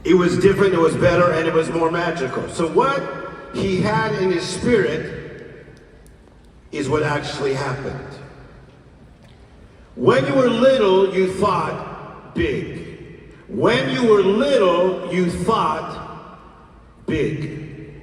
It was different, it was better, and it was more magical. So what he had in his spirit is what actually happened. When you were little, you thought big. When you were little, you thought big.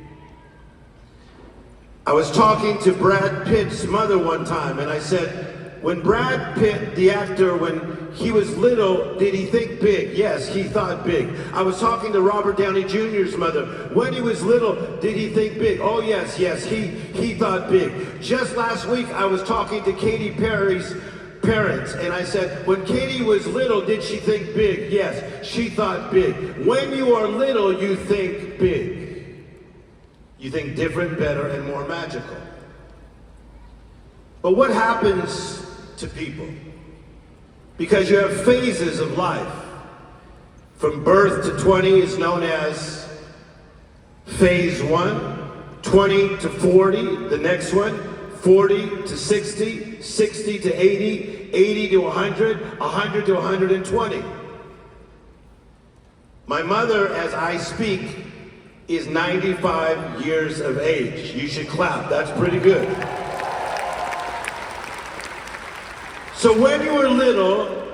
I was talking to Brad Pitt's mother one time, and I said, when Brad Pitt, the actor, when he was little, did he think big? Yes, he thought big. I was talking to Robert Downey Jr.'s mother. When he was little, did he think big? Oh, yes, he thought big. Just last week, I was talking to Katy Perry's parents, and I said, when Katy was little, did she think big? Yes, she thought big. When you are little, you think big. You think different, better, and more magical. But what happens to people? Because you have phases of life. From birth to 20 is known as phase 1, 20 to 40, the next one, 40 to 60, 60 to 80, 80 to 100, 100 to 120. My mother, as I speak, is 95 years of age. You should clap, that's pretty good. So when you were little,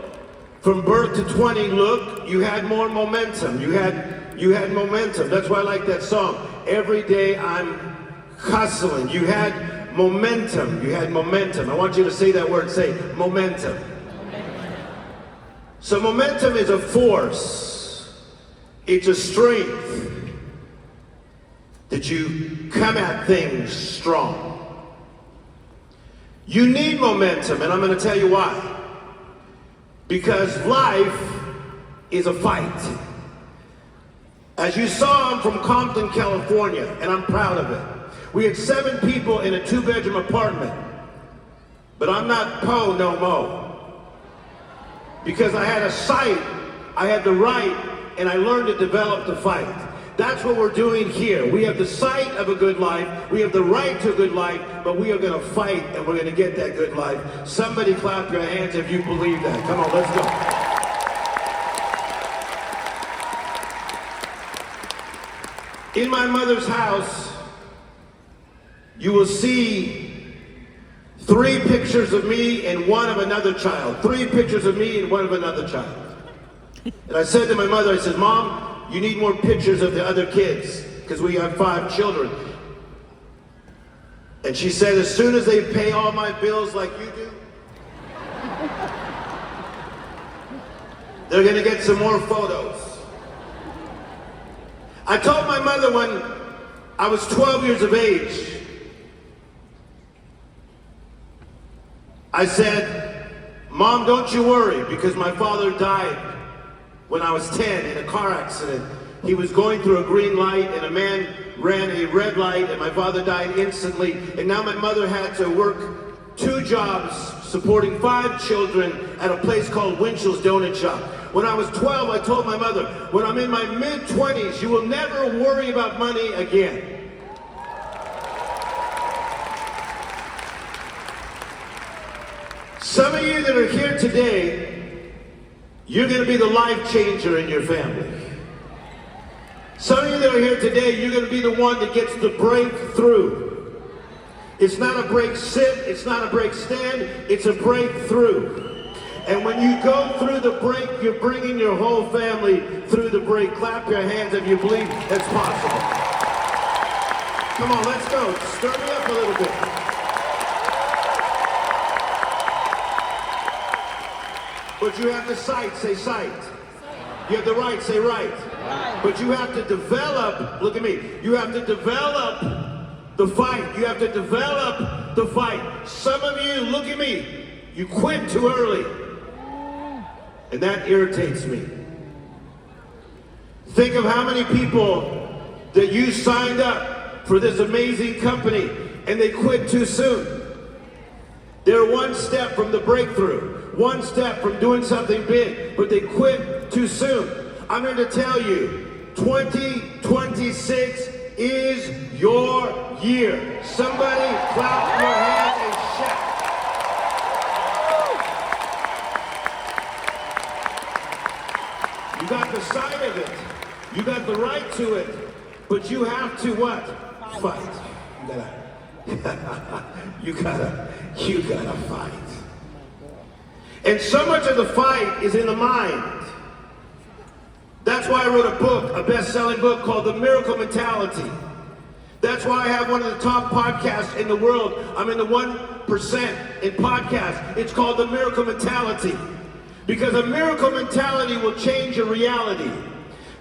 from birth to 20, look, you had more momentum. You had momentum. That's why I like that song. Every day I'm hustling. You had momentum. You had momentum. I want you to say that word. Say momentum. So momentum is a force. It's a strength that you come at things strong. You need momentum, and I'm going to tell you why. Because life is a fight. As you saw, I'm from Compton, California, and I'm proud of it. We had 7 people in a 2-bedroom apartment. But I'm not po no mo. Because I had a sight, I had the right, and I learned to develop the fight. That's what we're doing here. We have the sight of a good life, we have the right to a good life, but we are going to fight and we're going to get that good life. Somebody clap your hands if you believe that. Come on, let's go. In my mother's house, you will see 3 pictures of me and 1 of another child. 3 pictures of me and 1 of another child. And I said to my mother, I said, Mom, you need more pictures of the other kids, because we have 5 children. And she said, as soon as they pay all my bills like you do, they're gonna get some more photos. I told my mother when I was 12 years of age, I said, Mom, don't you worry, because my father died when I was 10 in a car accident. He was going through a green light and a man ran a red light and my father died instantly. And now my mother had to work 2 jobs supporting 5 children at a place called Winchell's Donut Shop. When I was 12, I told my mother, when I'm in my mid-20s, you will never worry about money again. Some of you that are here today, you're going to be the life changer in your family. Some of you that are here today, you're going to be the one that gets the breakthrough. It's not a break sit, it's not a break stand, it's a breakthrough. And when you go through the break, you're bringing your whole family through the break. Clap your hands if you believe that's possible. Come on, let's go. Stir me up a little bit. But you have the sight, say sight. You have the right, say right. But you have to develop, look at me, you have to develop the fight. You have to develop the fight. Some of you, look at me, you quit too early. And that irritates me. Think of how many people that you signed up for this amazing company and they quit too soon. They're 1 step from the breakthrough, 1 step from doing something big, but they quit too soon. I'm here to tell you, 2026 is your year. Somebody clap your hands and shout. You got the sight of it. You got the right to it, but you have to what? Fight. You gotta fight. And so much of the fight is in the mind. That's why I wrote a book, a best-selling book called The Miracle Mentality. That's why I have one of the top podcasts in the world. I'm in the 1% in podcasts. It's called The Miracle Mentality. Because a miracle mentality will change your reality.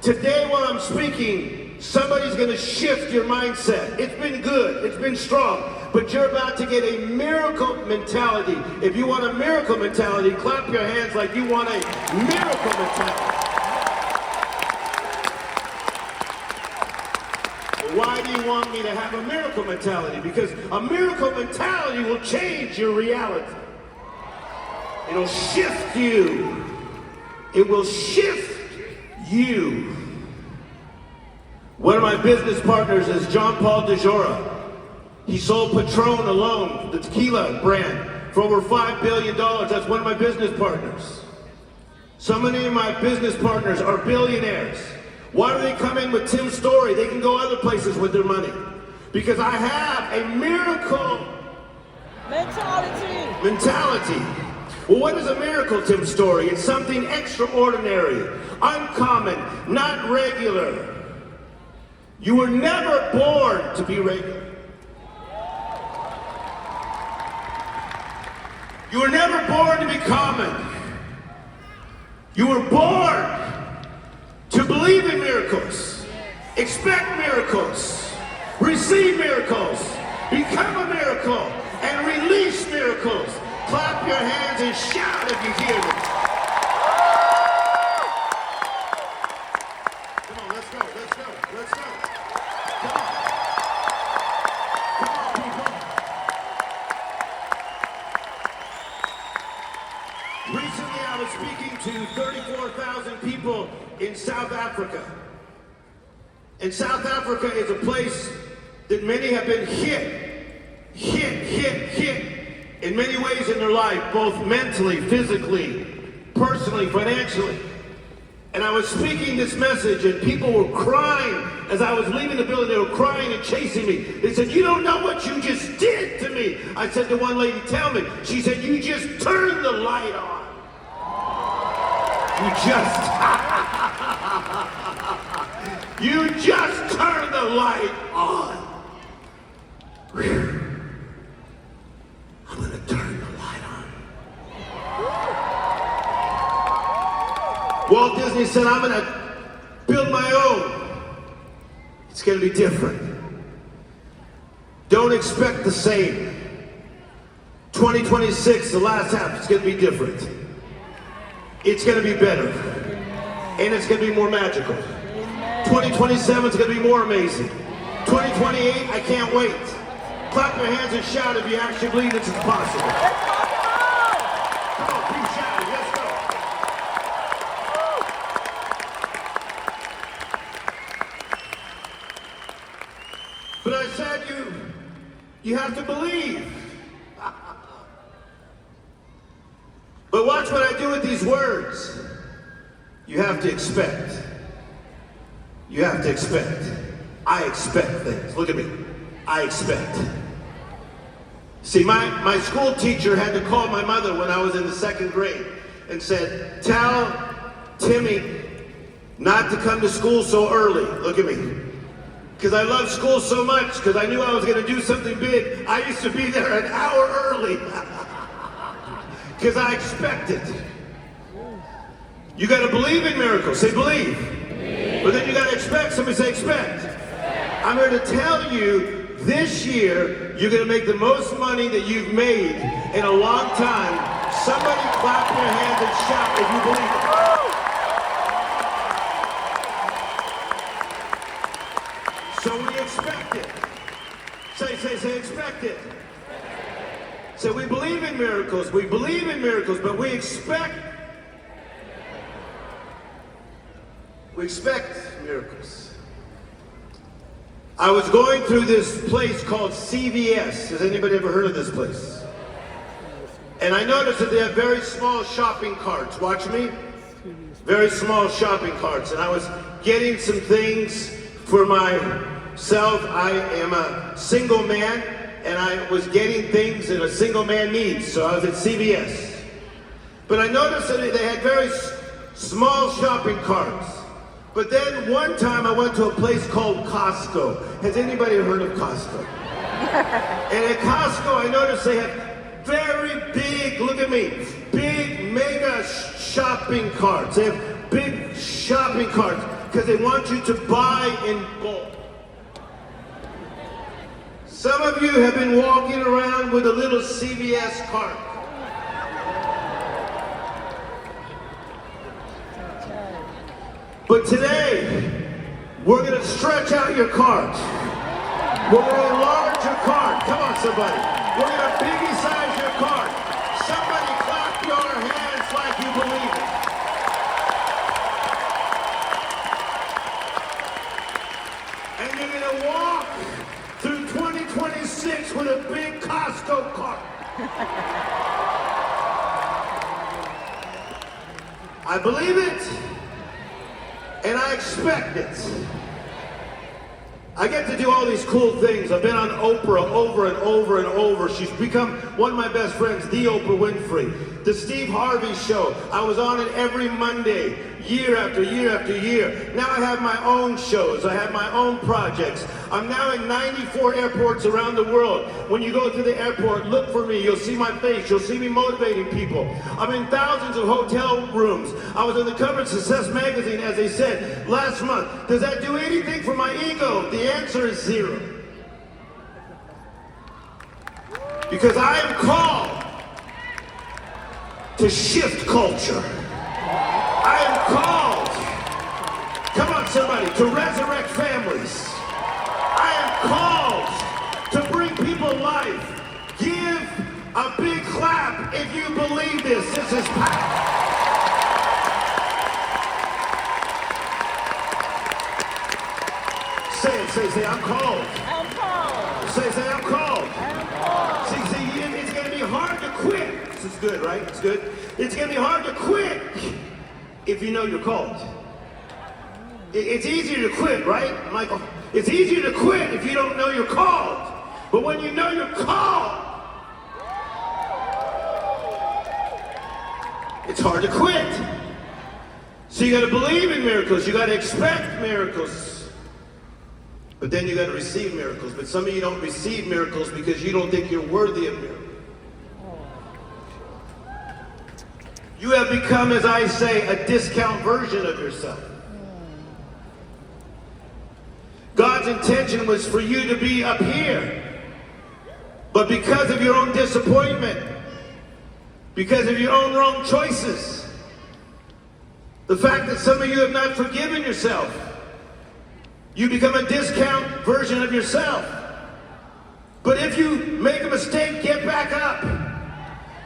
Today while I'm speaking, somebody's going to shift your mindset. It's been good, it's been strong, but you're about to get a miracle mentality. If you want a miracle mentality, clap your hands like you want a miracle mentality. Why do you want me to have a miracle mentality? Because a miracle mentality will change your reality. It'll shift you. It will shift you. One of my business partners is John Paul DeJora. He sold Patron alone, the tequila brand, for over $5 billion. That's one of my business partners. So many of my business partners are billionaires. Why do they come in with Tim Storey? They can go other places with their money. Because I have a miracle mentality. Well, what is a miracle, Tim Storey? It's something extraordinary, uncommon, not regular. You were never born to be regular. You were never born to be common. You were born to believe in miracles, expect miracles, receive miracles, become a miracle, and release miracles. Clap your hands and shout if you hear me. Come on, let's go, let's go, let's go. Come on. Come on, people. Recently, I was speaking to 34,000 people in South Africa. And South Africa is a place that many have been hit in many ways in their life, both mentally, physically, personally, financially. And I was speaking this message and people were crying as I was leaving the building. They were crying and chasing me. They said, "You don't know what you just did to me." I said to one lady, "Tell me." She said, "You just turned the light on. You just turned the light on." I'm gonna turn the light on. Walt Disney said, "I'm gonna build my own. It's gonna be different. Don't expect the same. 2026, the last half, it's gonna be different. It's gonna be better. And it's gonna be more magical. 2027 is gonna be more amazing. 2028, I can't wait." Clap your hands and shout if you actually believe this is possible. Come on, keep shouting, let's go. But I said you have to believe. But watch what I do with these words. You have to expect. You have to expect. I expect things. Look at me. I expect. See, my school teacher had to call my mother when I was in the 2nd grade and said, "Tell Timmy not to come to school so early." Look at me. Because I love school so much, because I knew I was going to do something big. I used to be there an hour early. Because I expected. You got to believe in miracles. Say believe. But then you got to expect. Somebody say expect. I'm here to tell you, this year, you're going to make the most money that you've made in a long time. Somebody clap your hands and shout if you believe it. So we expect it. Say, expect it. So we believe in miracles, but we expect miracles. I was going through this place called CVS. Has anybody ever heard of this place? And I noticed that they have very small shopping carts. Watch me. Very small shopping carts. And I was getting some things for myself. I am a single man, and I was getting things that a single man needs. So I was at CVS. But I noticed that they had very small shopping carts. But then one time I went to a place called Costco. Has anybody heard of Costco? And at Costco, I noticed they have very big, look at me, big mega shopping carts. They have big shopping carts because they want you to buy in bulk. Some of you have been walking around with a little CVS cart. But today, we're going to stretch out your cart. We're going to enlarge your cart. Come on, somebody. We're going to biggie size your cart. Somebody clap your hands like you believe it. And you're going to walk through 2026 with a big Costco cart. I believe it, and I expect it. I get to do all these cool things. I've been on Oprah over and over and over. She's become one of my best friends, the Oprah Winfrey. The Steve Harvey Show. I was on it every Monday, year after year after year. Now I have my own shows. I have my own projects. I'm now in 94 airports around the world. When you go to the airport, look for me. You'll see my face. You'll see me motivating people. I'm in thousands of hotel rooms. I was on the cover of Success Magazine, as they said, last month. Does that do anything for my ego? The answer is zero. Because I am called to shift culture. I am called, come on somebody, to resurrect families. I am called to bring people life. Give a big clap if you believe this. This is power. Say, I'm called. I'm called. Say, I'm called. I'm called. See, it's going to be hard to quit. This is good, right? It's good. It's going to be hard to quit if you know you're called. It's easier to quit, right, Michael? It's easier to quit if you don't know you're called. But when you know you're called, it's hard to quit. So you got to believe in miracles. You got to expect miracles. But then you got to receive miracles. But some of you don't receive miracles because you don't think you're worthy of miracles. You have become, as I say, a discount version of yourself. God's intention was for you to be up here. But because of your own disappointment, because of your own wrong choices, the fact that some of you have not forgiven yourself, you become a discount version of yourself. But if you make a mistake, get back up.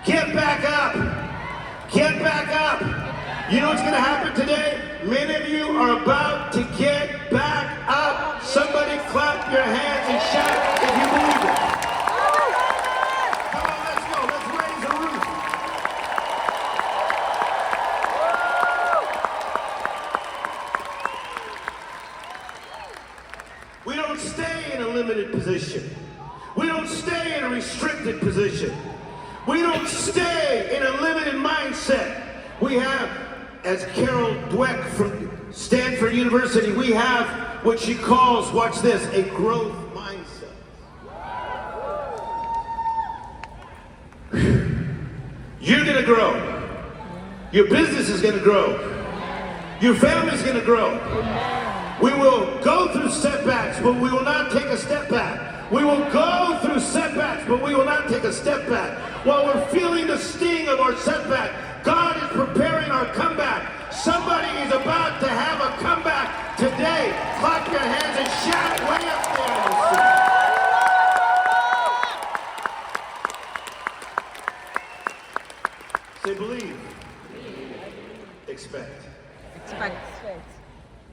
Get back up. Get back up. You know what's going to happen today? Many of you are about to get back up. Somebody clap your hands and shout if you believe it. Come on, let's go. Let's raise a roof. We don't stay in a limited position. We don't stay in a restricted position. We don't stay in a limited mindset. We have, as Carol Dweck from Stanford University, we have what she calls, watch this, a growth mindset. You're going to grow. Your business is going to grow. Your family's going to grow. We will go through setbacks, but we will not take a step back. We will go through setbacks, but we will not take a step back. While we're feeling the sting of our setback, God is preparing our comeback. Somebody is about to have a comeback today. Clap your hands and shout way up there. Say believe. Expect. Expect.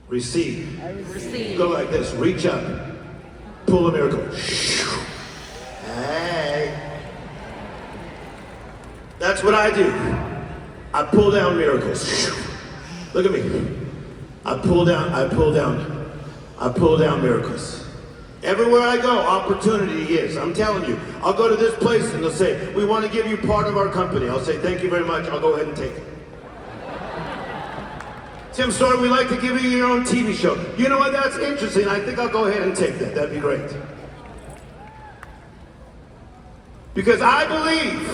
Receive. Receive. Go like this. Reach up. Pull a miracle. Hey. That's what I do. I pull down miracles. Look at me. I pull down miracles. Everywhere I go, opportunity is. I'm telling you. I'll go to this place and they'll say, we want to give you part of our company. I'll say, thank you very much. I'll go ahead and take it. Tim Storey, we'd like to give you your own TV show. You know what? That's interesting. I think I'll go ahead and take that. That'd be great. Because I believe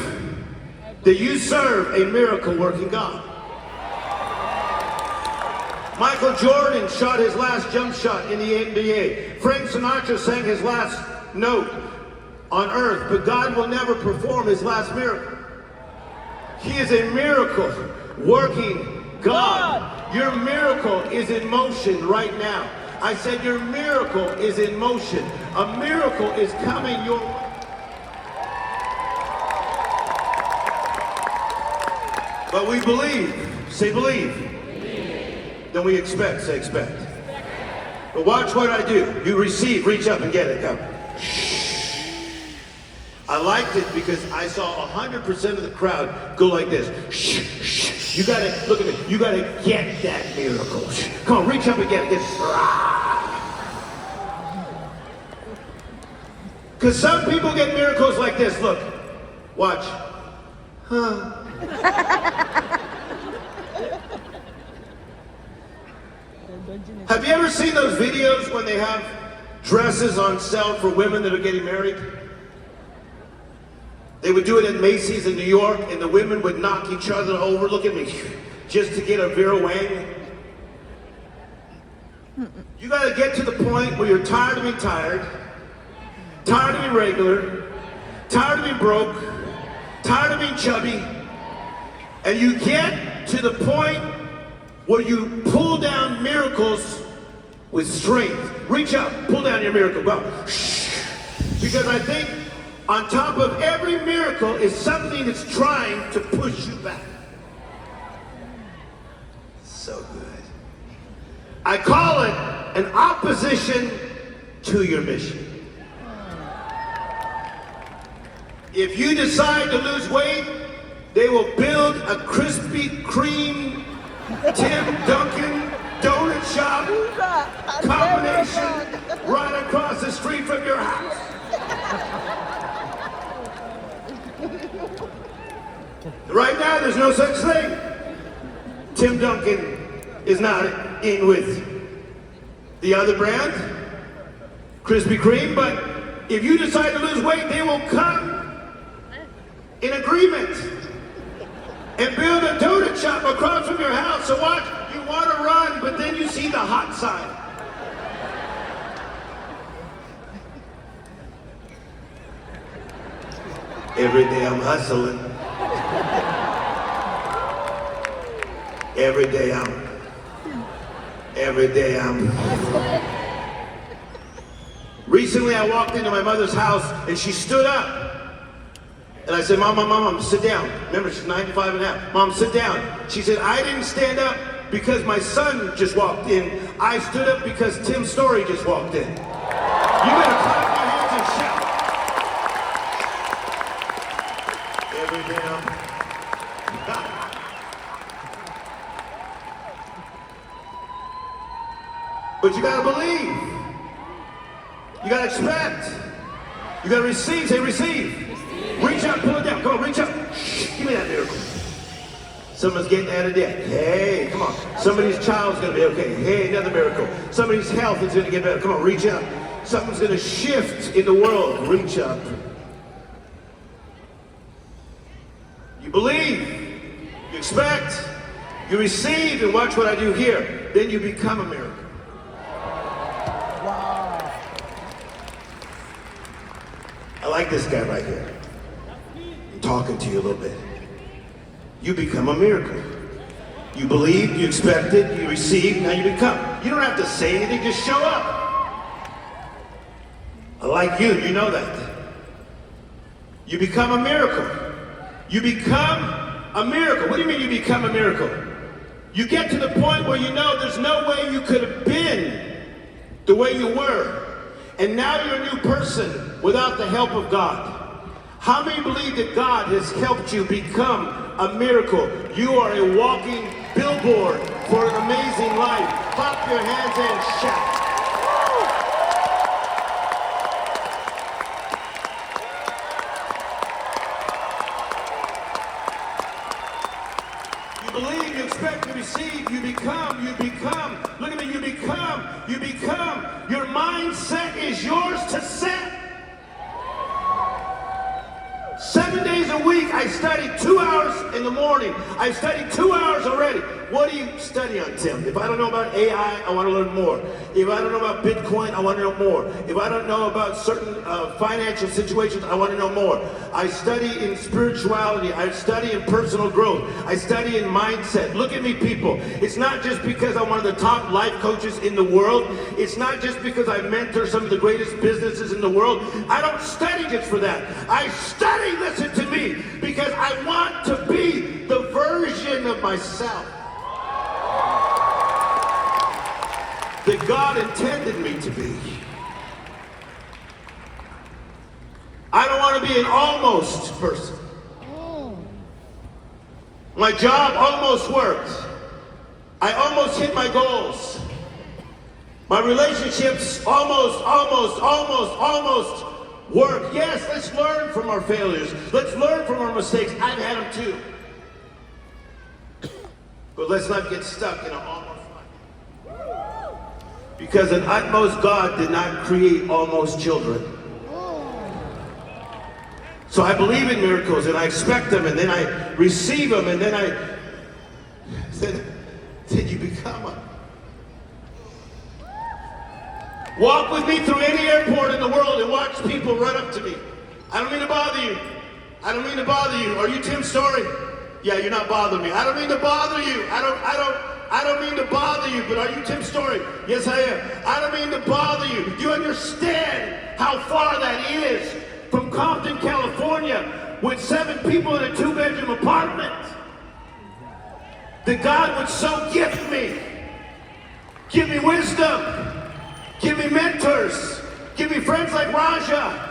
that you serve a miracle-working God. Michael Jordan shot his last jump shot in the NBA. Frank Sinatra sang his last note on earth, but God will never perform his last miracle. He is a miracle-working God. Your miracle is in motion right now. I said your miracle is in motion. A miracle is coming your way. But we believe. Say believe. Believe. Then we expect. Say expect. But watch what I do. You receive. Reach up and get it. Come. I liked it because I saw 100% of the crowd go like this. You gotta, look at me, you gotta get that miracle. Come on, reach up and get it. Because some people get miracles like this. Look, watch. Huh. Have you ever seen those videos when they have dresses on sale for women that are getting married? They would do it at Macy's in New York, and the women would knock each other over, look at me, just to get a Vera Wang. You gotta get to the point where you're tired of being tired of being regular, tired of being broke, tired of being chubby, and you get to the point where you pull down miracles with strength. Reach up, pull down your miracle, go. Because I think on top of every miracle is something that's trying to push you back. So good. I call it an opposition to your mission. If you decide to lose weight, they will build a Krispy Kreme, Tim Duncan donut shop combination right across the street from your house. Right now, there's no such thing. Tim Duncan is not in with the other brand, Krispy Kreme, but if you decide to lose weight, they will come in agreement and build a donut shop across from your house. So watch, you want to run, but then you see the hot side. Every day I'm hustling. Every day I'm. Recently I walked into my mother's house and she stood up. And I said, Mom, sit down. Remember, she's 95 and a half. Mom, sit down. She said, I didn't stand up because my son just walked in. I stood up because Tim Storey just walked in. You better clap your hands and shout. Every day I'm. But you gotta believe. You gotta expect. You gotta receive. Say receive. Reach up, pull it down. Come on, reach up. Give me that miracle. Someone's getting out of debt. Hey, come on. Somebody's child's gonna be okay. Hey, another miracle. Somebody's health is gonna get better. Come on, reach up. Something's gonna shift in the world. Reach up. You believe. You expect. You receive, and watch what I do here. Then you become a miracle. I like this guy right here. I'm talking to you a little bit. You become a miracle. You believe, you expect it, you receive, now you become. You don't have to say anything, just show up. I like you know that. You become a miracle. You become a miracle. What do you mean you become a miracle? You get to the point where you know there's no way you could have been the way you were. And now you're a new person without the help of God. How many believe that God has helped you become a miracle? You are a walking billboard for an amazing life. Clap your hands and shout. You believe, you expect, you receive, you become, look at me, you become. Your mindset is yours to set. 7 days a week, I study 2 hours in the morning. I study 2 hours already. What do you study on, Tim? If I don't know about AI, I want to learn more. If I don't know about Bitcoin, I want to know more. If I don't know about certain financial situations, I want to know more. I study in spirituality. I study in personal growth. I study in mindset. Look at me, people. It's not just because I'm one of the top life coaches in the world. It's not just because I mentor some of the greatest businesses in the world. I don't study just for that. I study, listen to me, because I want to be the version of myself that God intended me to be. I don't want to be an almost person. My job almost worked. I almost hit my goals. My relationships almost work. Yes, let's learn from our failures. Let's learn from our mistakes. I've had them too. But let's not get stuck in an almost life. Because an utmost God did not create almost children. So I believe in miracles and I expect them and then I receive them and then then you become them. Walk with me through any airport in the world and watch people run up to me. I don't mean to bother you. I don't mean to bother you. Are you Tim Storey? Yeah, you're not bothering me. I don't mean to bother you. I don't mean to bother you, but are you Tim Storey? Yes, I am. I don't mean to bother you. Do you understand how far that is from Compton, California, with 7 people in a 2-bedroom apartment? That God would so gift me. Give me wisdom. Give me mentors. Give me friends like Raja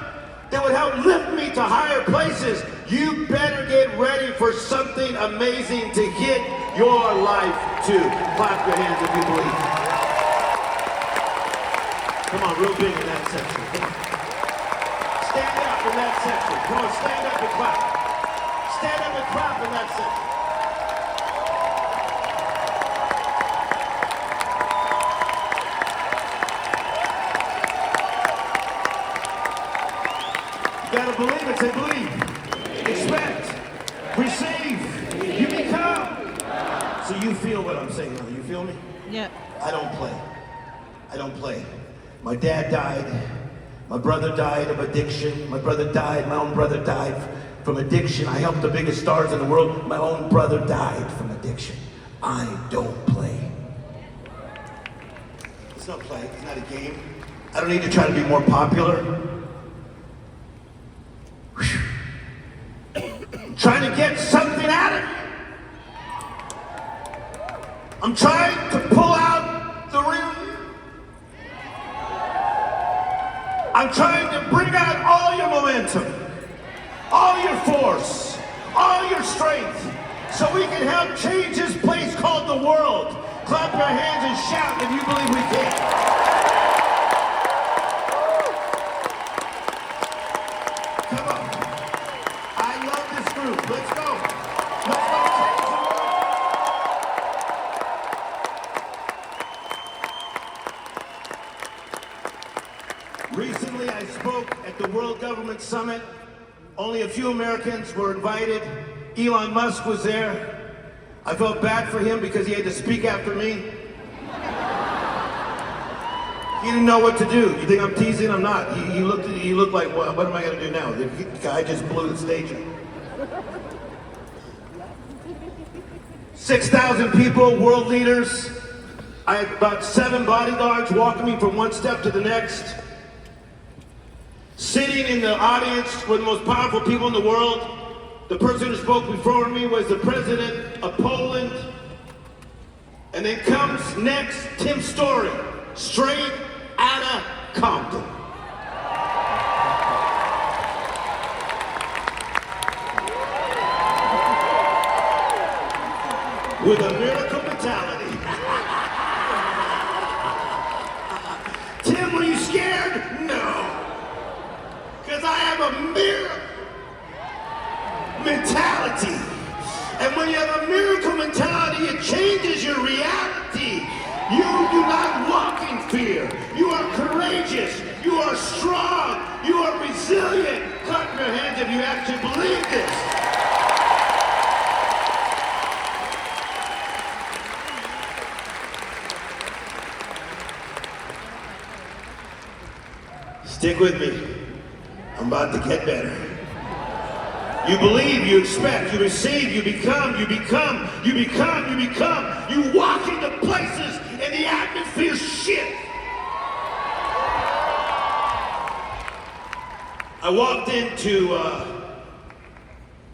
that would help lift me to higher places. You better get ready for something amazing to hit your life too. Clap your hands if you believe. Come on, real big in that section. Come on. Stand up in that section. Come on, stand up and clap. Stand up and clap in that section. You gotta believe it, say believe. Expect. Receive. You become. So you feel what I'm saying now. You feel me? Yeah. I don't play. I don't play. My dad died. My brother died of addiction. My brother died. My own brother died from addiction. I helped the biggest stars in the world. My own brother died from addiction. I don't play. It's not play. It's not a game. I don't need to try to be more popular. I'm trying to get something out of you. I'm trying to pull out the real you. I'm trying to bring out all your momentum, all your force, all your strength, so we can help change this place called the world. Clap your hands and shout if you believe we can. Come on. I love this group. Let's go. Let's go change the world. Recently, I spoke at the World Government Summit. Only a few Americans were invited. Elon Musk was there. I felt bad for him because he had to speak after me. He didn't know what to do. You think I'm teasing? I'm not. He looked like, well, what am I going to do now? The guy just blew the stage up. 6,000 people, world leaders. I had about 7 bodyguards walking me from one step to the next. Sitting in the audience were the most powerful people in the world. The person who spoke before me was the president of Poland. And then comes next Tim Storey, straight out of Compton. With a miracle mentality. Tim, were you scared? No. Because I have a miracle mentality. And when you have a miracle mentality, it changes your reality. You do not walk in fear. You are courageous. You are strong. You are resilient. Clap your hands if you actually believe this. Stick with me. I'm about to get better. You believe, you expect, you receive, you become, you become, you become, you become. You walk into places and the atmosphere shifts. I walked into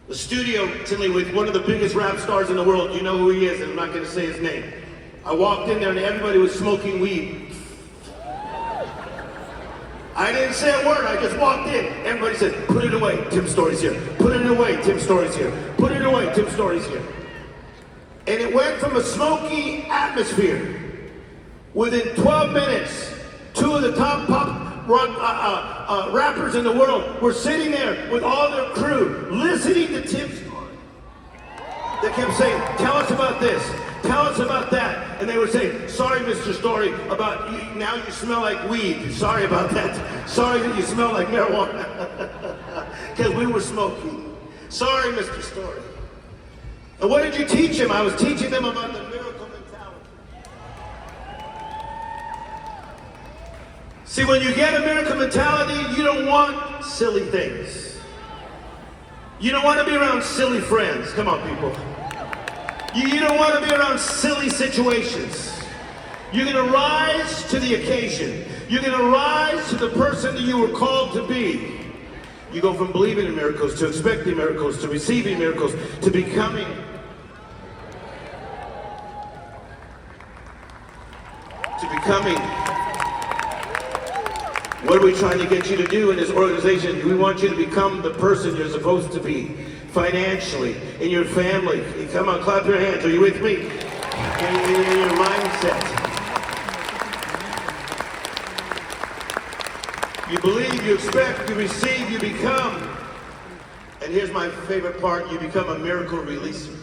the studio recently with one of the biggest rap stars in the world. You know who he is, and I'm not going to say his name. I walked in there and everybody was smoking weed. I didn't say a word, I just walked in. Everybody said, put it away, Tim Storey's here. Put it away, Tim Storey's here. Put it away, Tim Storey's here. And it went from a smoky atmosphere. Within 12 minutes, two of the top pop rock rappers in the world were sitting there with all their crew, listening to Tim Storey. They kept saying, tell us about this. Tell us about that. And they would say, sorry, Mr. Storey, about you, now you smell like weed. Sorry about that. Sorry that you smell like marijuana. Because we were smoking. Sorry, Mr. Storey. And what did you teach him? I was teaching them about the miracle mentality. See, when you get a miracle mentality, you don't want silly things. You don't want to be around silly friends. Come on, people. You don't want to be around silly situations. You're going to rise to the occasion. You're going to rise to the person that you were called to be. You go from believing in miracles, to expecting miracles, to receiving miracles, to becoming. What are we trying to get you to do in this organization? We want you to become the person you're supposed to be. Financially, in your family. Come on, clap your hands. Are you with me? In your mindset. You believe, you expect, you receive, you become. And here's my favorite part, you become a miracle releaser.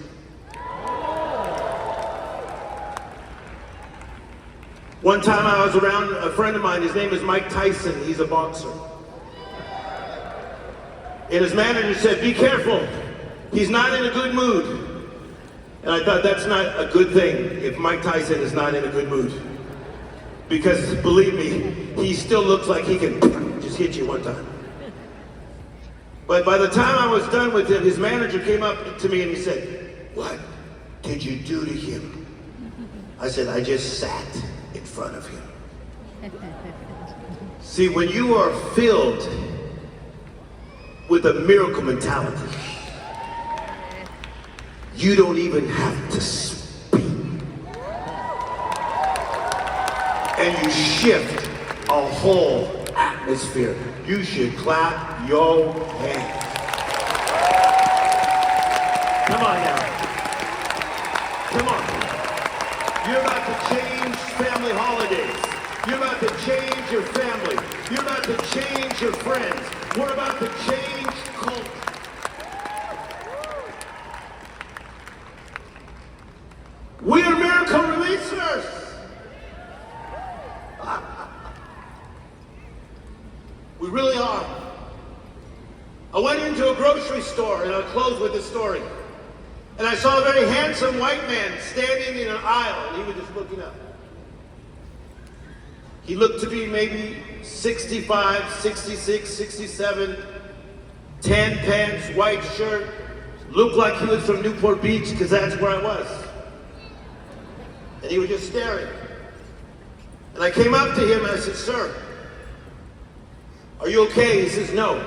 One time I was around a friend of mine, his name is Mike Tyson, he's a boxer. And his manager said, be careful, he's not in a good mood. And I thought that's not a good thing if Mike Tyson is not in a good mood. Because believe me, he still looks like he can just hit you one time. But by the time I was done with him, his manager came up to me and he said, what did you do to him? I said, I just sat in front of him. See, when you are filled with a miracle mentality, you don't even have to speak. And you shift a whole atmosphere. You should clap your hands. Come on now. Come on. You're about to change family holidays. You're about to change your family. You're about to change your friends. We're about to change culture. We are miracle releasers. We really are. I went into a grocery store, and I'll close with this story. And I saw a very handsome white man standing in an aisle, and he was just looking up. He looked to be maybe 65, 66, 67, tan pants, white shirt. Looked like he was from Newport Beach, because that's where I was. And he was just staring. And I came up to him and I said, sir, are you okay? He says, no.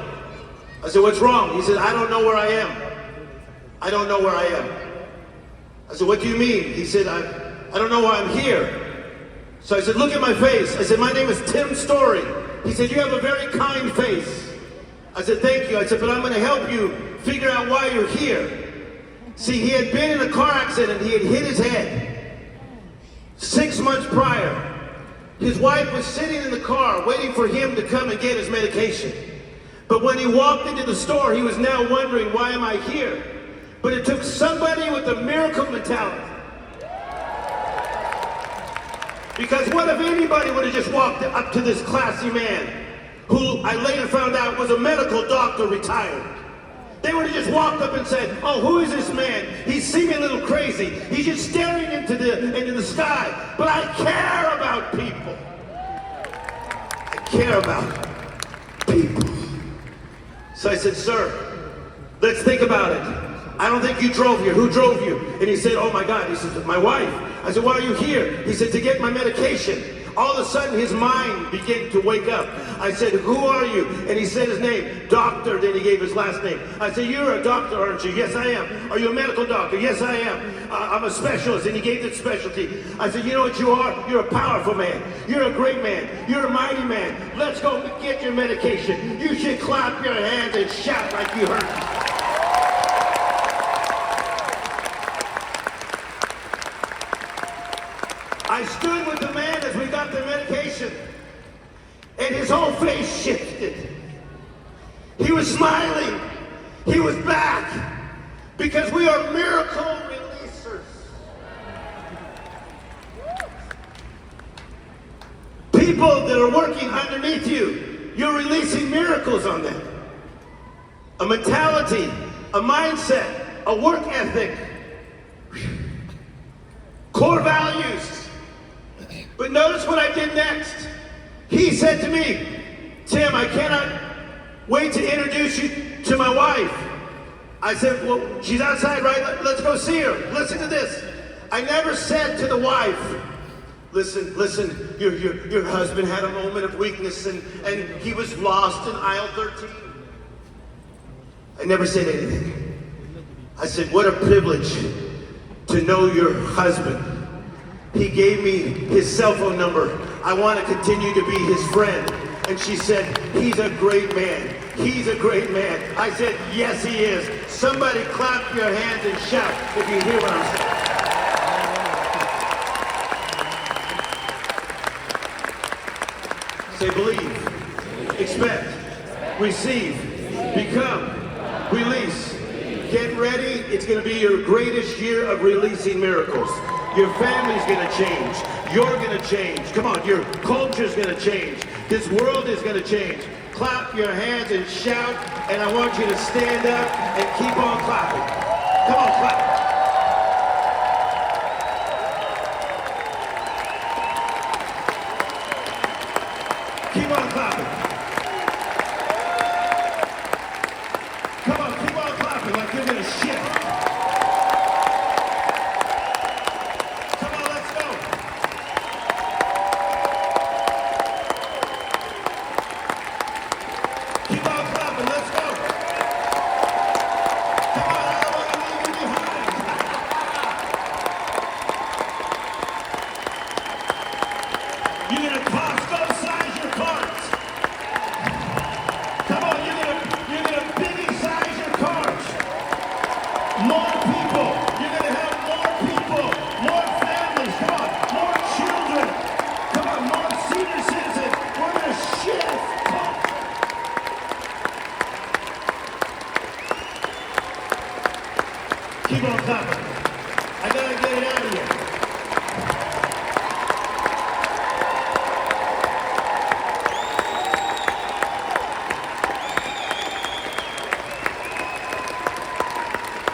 I said, what's wrong? He said, I don't know where I am. I don't know where I am. I said, what do you mean? He said, I don't know why I'm here. So I said, look at my face. I said, my name is Tim Storey. He said, you have a very kind face. I said, thank you. I said, but I'm going to help you figure out why you're here. See, he had been in a car accident. He had hit his head 6 months prior. His wife was sitting in the car waiting for him to come and get his medication. But when he walked into the store, he was now wondering, why am I here? But it took somebody with a miracle mentality. Because what if anybody would have just walked up to this classy man, who I later found out was a medical doctor retired? They would have just walked up and said, oh, who is this man? He's seeming a little crazy. He's just staring into the sky. But I care about people. I care about people. So I said, sir, let's think about it. I don't think you drove here. Who drove you? And he said, oh my God. He said, my wife. I said, why are you here? He said, to get my medication. All of a sudden, his mind began to wake up. I said, who are you? And he said his name, doctor, then he gave his last name. I said, you're a doctor, aren't you? Yes, I am. Are you a medical doctor? Yes, I am. I'm a specialist, and he gave the specialty. I said, you know what you are? You're a powerful man. You're a great man. You're a mighty man. Let's go get your medication. You should clap your hands and shout like you heard me. I stood with the man as we got the medication, and his whole face shifted. He was smiling. He was back, because we are miracle releasers. People that are working underneath you, you're releasing miracles on them. A mentality, a mindset, a work ethic, core values. But notice what I did next. He said to me, Tim, I cannot wait to introduce you to my wife. I said, well, she's outside, right? Let's go see her. Listen to this. I never said to the wife, listen, your husband had a moment of weakness and he was lost in aisle 13. I never said anything. I said, what a privilege to know your husband. He gave me his cell phone number. I want to continue to be his friend. And she said, he's a great man. He's a great man. I said, yes, he is. Somebody clap your hands and shout if you hear what I'm saying. Say believe, expect, receive, become, release. Get ready. It's going to be your greatest year of releasing miracles. Your family's gonna change. You're gonna change. Come on, your culture's gonna change. This world is gonna change. Clap your hands and shout, and I want you to stand up and keep on clapping. Come on, clap. Keep on clapping. Come on, keep on clapping like you're gonna shift. You're gonna Costco size your carts. Come on, you're gonna Biggie size your carts. More people. You're gonna have more people, more families. Come on, more children. Come on, more senior citizens. We're gonna shift. Keep on clapping. I gotta get it out of here.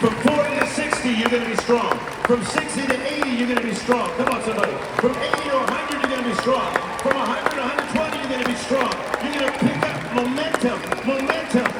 From 40 to 60, you're going to be strong. From 60 to 80, you're going to be strong. Come on, somebody. From 80 to 100, you're going to be strong. From 100 to 120, you're going to be strong. You're going to pick up momentum.